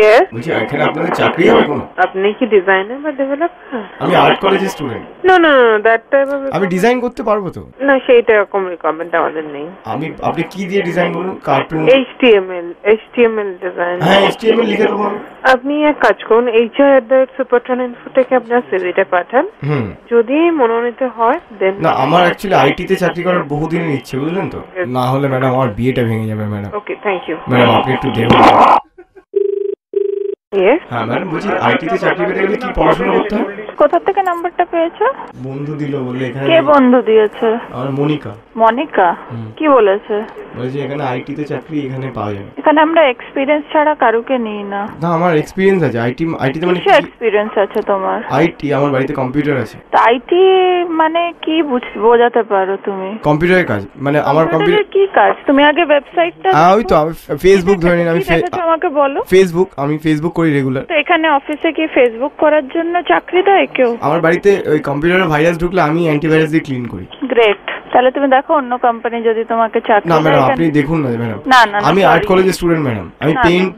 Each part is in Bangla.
ইয়েস, বলছি এখানে আপনাদের চাকরি হবে কোনো? আপনি কি ডিজাইনার বা ডেভেলপার? আমি আর্ট কলেজের স্টুডেন্ট। না না, দ্যাট টাইপ অফ। আমি ডিজাইন করতে পারবো তো? না, সেইটা এরকম রিকোয়ারমেন্ট আমাদের নেই। আপনি কি দিয়ে ডিজাইন করুন? কার্টুন? HTML design. হ্যাঁ, HTML লিখে দেবো। আপনি এক কাজ করুন, HR@supertron.info থেকে আপনার সিভিটা পাঠান। যদি মনোনীত হয় দেন। না, আমার অ্যাকচুয়ালি আইটিতে চাকরি করার বহুদিনের ইচ্ছে, বুঝলেন তো। না হলে ম্যাডাম আমার বিয়েটা ভেঙে যাবে madam. Okay, thank you madam, আপনি একটু দেখুন। ইয়েস। হ্যাঁ ম্যাডাম, বলছি আইটিতে চাকরি পেতে গেলে কি পড়াশোনা করতে হয়? কোথা থেকে নাম্বারটা পেয়েছো? বন্ধু দিল বলে। এখানে কে বন্ধু দিয়েছে? আমার মনিকা। মনিকা? কি বলেছে? বলছি এখানে আইটিতে চাকরি এখানে পাওয়া যাবে। এখানে আমরা এক্সপেরিয়েন্স ছাড়া কারুকে নিই না। না, আমার এক্সপেরিয়েন্স আছে আইটিতে। মানে কি এক্সপেরিয়েন্স আছে তোমার? আইটি, আমার বাড়িতে কম্পিউটার আছে। আইটি মানে কি বোঝাতে পারো তুমি? কম্পিউটারের কাজ মানে আমার কম্পিউটার। কি কাজ? তুমি আগে ওয়েবসাইটটা। ওই তো আমি ফেসবুক ধরে নিন। আমি আমাকে বলো। আমি ফেসবুক করি রেগুলার। তো এখানে অফিসে কি ফেসবুক করার জন্য চাকরি দেয় কেউ? আমার বাড়িতে ওই কম্পিউটারে ভাইরাস ঢুকলে আমি অ্যান্টিভাইরাস দিয়ে ক্লিন করি। গ্রেট। তাহলে তুমি দেখো অন্য কোম্পানি যদি তোমাকে চাকরি দেয়। না ম্যাডাম, আপনি দেখুন না ম্যাডাম। না না, আমি আর্ট কলেজের স্টুডেন্ট ম্যাডাম। আমি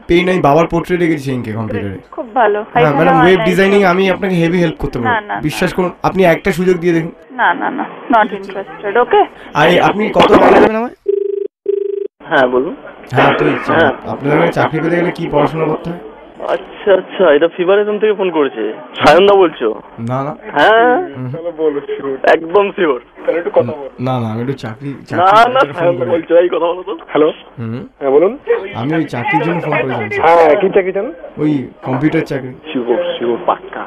পেইন্ট আমি বাবার পোর্ট্রেট রেখেছি সেদিনকে কম্পিউটারে। খুব ভালো। হ্যাঁ ম্যাডাম, ওয়েব ডিজাইনিং আমি আপনাকে হেভি হেল্প করতে পারবো, বিশ্বাস করুন। আপনি একটা সুযোগ দিয়ে দেখুন। না না না, নট ইন্টারেস্টেড। ওকে। আর আপনি কত টাকা দেবেন আমায়? হ্যাঁ বলুন। হ্যাঁ, তো আপনাদের চাকরি পেতে গেলে কি পড়াশোনা করতে হয়? আচ্ছা আচ্ছা, এটা ফিভারিজম থেকে ফোন করেছে। সায়নদা বলছো? না না। হ্যাঁ একদম শিওর। না না, আমি একটু চাকরি। না না, সায়নদা বলছো। এই কথা বলো তো। হ্যালো। হ্যাঁ বলুন। আমি ওই চাকরির জন্য ফোন করেছিলাম। হ্যাঁ, কি চাকরি চান? ওই কম্পিউটার চাকরি। শিওর পাক্কা।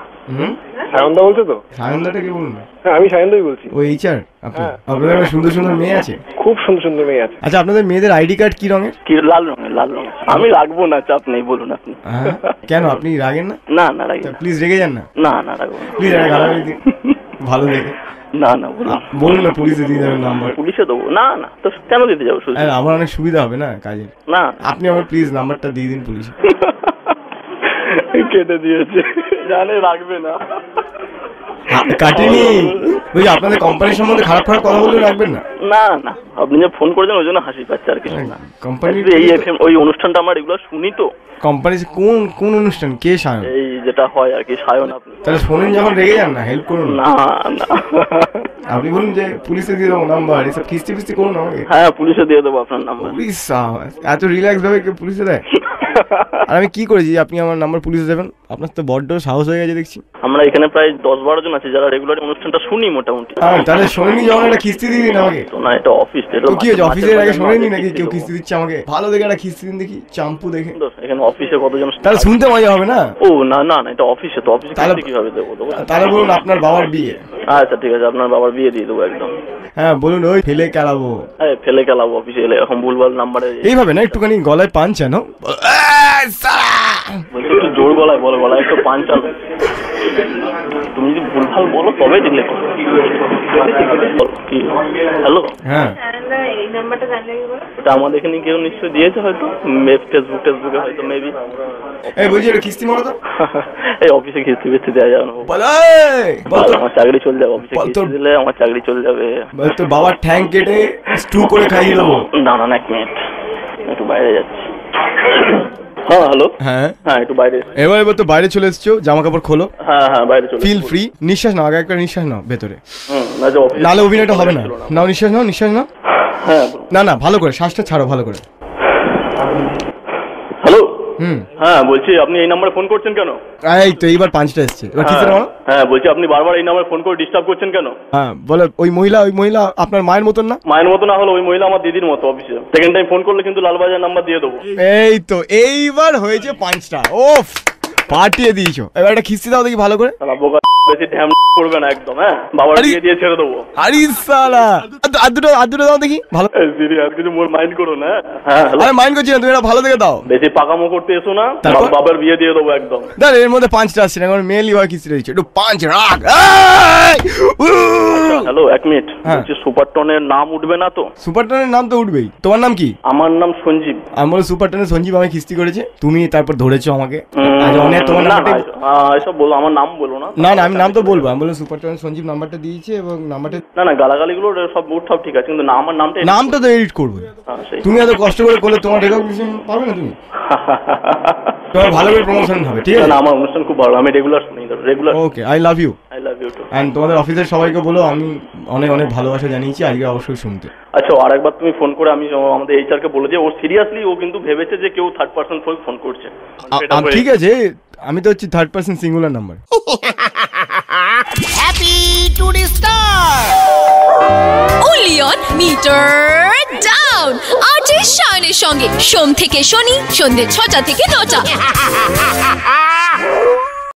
সায়নদা বলছো তো? সায়নদাটাকে বলুন। হ্যাঁ, আমি সায়নদাই বলছি। ওই HR? আপনাদের সুন্দর সুন্দর মেয়ে আছে? খুব সুন্দর সুন্দর মেয়ে আছে। আচ্ছা, আপনাদের মেয়েদের আইডি কার্ড কি রঙের? কি লাল রঙের? লাল রঙের। আমি রাখবো না, চাপ নেই, বলুন আপনি। কেন, আপনি রাগেন না? না না, রাখবো। প্লিজ রেগে যান না। না না, রাখবো না। প্লিজ গালাগালি দিন ভালো দেখে। না না, বলুন না, পুলিশে দিয়ে দেবেন নাম্বার। পুলিশে দেবো? না না, তো কেন দিতে যাবো? আমার অনেক সুবিধা হবে না কাজে। না, আপনি আমার প্লিজ নাম্বারটা দিয়ে দিন পুলিশে। কেটে দিয়েছে, জানে রাখবে না। কাটেনি। বুঝলি, আপনাদের কোম্পানির সম্বন্ধে খারাপ খারাপ কথা বলে রাখবেন না। না না, আপনি যে ফোন করেছেন ওই জন্য হাসি পাচ্ছে, আর কিছু না। কোম্পানি এই FM ওই অনুষ্ঠানটা আমার এগুলো শুনি তো। কোম্পানি কোন অনুষ্ঠান? কে সায়ন? এই যেটা হয় আর কি, সায়ন। আপনি তাহলে শোনেন, যখন রেগে যান না, হেল্প করুন। না না, আপনি বলুন যে পুলিশে দিয়ে দেবো নাম্বার, এসব কিস্তি ফিস্তি করুন আমাকে। হ্যাঁ, পুলিশে দিয়ে দেবো আপনার নাম্বার। এত রিল্যাক্স ভাবে কেউ পুলিশে দেয়? আর আমি কি করেছি আপনি আমার নাম্বার পুলিশে দেবেন? আপনার তো বড্ড সাহস হয়ে গেছে দেখছি। আমরা এখানে প্রায় 10-12 জন আছি যারা রেগুলার অনুষ্ঠানটা শুনি মোটামুটি। তাহলে শোনেনি যখন একটা কিস্তি দিয়ে দিন আমাকে। তো না, এটা অফিস। তো কি হয়েছে, অফিসের আগে শোনেনি নাকি কেউ কিস্তি দিচ্ছে আমাকে? ভালো দেখে একটা কিস্তি দিন দেখি, চাম্পু দেখে। এখানে অফিসে কতজন? তাহলে শুনতে মজা হবে না? ও না না না, এটা অফিসে। তো অফিসে কিভাবে দেবো? তাহলে বলুন আপনার বাবার বিয়ে। আচ্ছা ঠিক আছে, আপনার বাবার বিয়ে দিয়ে দেবো একদম। হ্যাঁ বলুন, ওই ফেলে খেলাবো। ফেলে খেলাবো অফিসে এলে এরকম ভুলভাল নাম্বারে। এইভাবে না, একটুখানি গলায় পান চানো। একটু জোর গলায় বলো, গলায় একটু পান চানো। তুমি যদি ভুলভাল বলো তবে দিলে। হ্যালো। হ্যাঁ, এই নাম্বারটা জানলে কি বলো? এটা আমাদের এখানে কেউ নিশ্চয়ই দিয়েছে হয়তো, ফেসবুকে হয়তো মেবি। এই বলছি, এটা কিস্তি মারো তো। এই অফিসে কিস্তি ফিস্তি দেওয়া যাবে না। আমার চাকরি চলে যাবে। অফিসে কিস্তি দিলে আমার চাকরি চলে যাবে। তো বাবার ঠ্যাং কেটে স্টু করে খাইয়ে দেবো। না না, এক মিনিট, একটু বাইরে যাচ্ছি। হ্যাঁ হ্যালো। হ্যাঁ হ্যাঁ, একটু বাইরে। এবার তো বাইরে চলে এসছো, জামা কাপড় খোলো। হ্যাঁ হ্যাঁ, বাইরে চলে। Feel free. নিঃশ্বাস নাও, আগে একটা নিঃশ্বাস নাও ভেতরে। নাহলে অভিনয়টা হবে না। নাও নিঃশ্বাস নাও, নিঃশ্বাস নাও। হ্যাঁ না না, ভালো করে শ্বাসটা ছাড়ো, ভালো করে। হ্যালো। হ্যাঁ বলছি, আপনি এই নাম্বারে ফোন করছেন কেন? এই তো এইবার পাঁচটা এসছে। এবার ঠিক আছে। হ্যাঁ বলছি, আপনি বারবার এই নাম্বারে ফোন করে ডিস্টার্ব করছেন কেন? হ্যাঁ বলে, ওই মহিলা আপনার মায়ের মতন না? মায়ের মতো না হলো, ওই মহিলা আমার দিদির মতো। অফিসে সেকেন্ড টাইম ফোন করলে কিন্তু লালবাজার নাম্বার দিয়ে দেবো। এই তো এইবার হয়েছে পাঁচটা। ওফ, পাঠিয়ে দিয়েছো। এবার একটা খিস্তি দাও দেখি ভালো করে। বেশি ঢ্যাম করবে না একদম। হ্যাঁ, বাবার দিয়ে ছেড়ে দেবো। আরে সালা, আর দুটো দাও দেখি ভালো। সিরিয়াস কিছু মোর মাইন্ড করো না। হ্যাঁ আরে মাইন্ড করছি না, তুমি এটা ভালো দেখে দাও। বেশি পাকামো করতে এসো না, বাবার বিয়ে দিয়ে দেবো একদম। দেখ, এর মধ্যে পাঁচটা আসছে না, এখন মেনলি ওই কিস্তিটা দিচ্ছে। একটু পাঁচ রাখ। হ্যালো, এক মিনিট। বলছি সুপারটনের নাম উঠবে না তো? সুপারটনের নাম তো উঠবেই। তোমার নাম কি? আমার নাম সঞ্জীব। আমি বলে সুপারটনের সঞ্জীব আমাকে কিস্তি করেছে, তুমি তারপর ধরেছো আমাকে। তোমার নামটা এসব বলো, আমার নাম বলো না। না না, আমি নাম তো বলবো। আমি বলে সুপারটনের সঞ্জীব নাম্বারটা দিয়েছে এবং নাম্বারটা। না না, গালাগালিগুলো সব সব ঠিক আছে, কিন্তু না আমার নামটা তো এডিট করবে। তুমি এত কষ্ট করে করলে তোমার রেকগনিশন পাবে না তুমি। তোমার ভালো করে প্রমোশন হবে, ঠিক আছে? না, আমার অনুষ্ঠান খুব ভালো, আমি রেগুলার শুনি, regular. Okay, I love you. I love you too. And তোমাদের অফিসের সবাইকে বলো আমি অনেক অনেক ভালোবাসা জানিয়েছি, আজকে অবশ্যই শুনতে। আচ্ছা, আরেকবার তুমি ফোন করে আমি আমাদের এইচআর কে বলে যে ও সিরিয়াসলি ও কিন্তু ভেবেছে যে কেউ থার্ড পারসন ফোন করছে। ঠিক আছে, আমি তো হচ্ছি third person singular number. Happy to star only on Meter Down আজই শায়নের সঙ্গে সোম থেকে শনি সন্ধ্যে 6টা থেকে 9টা।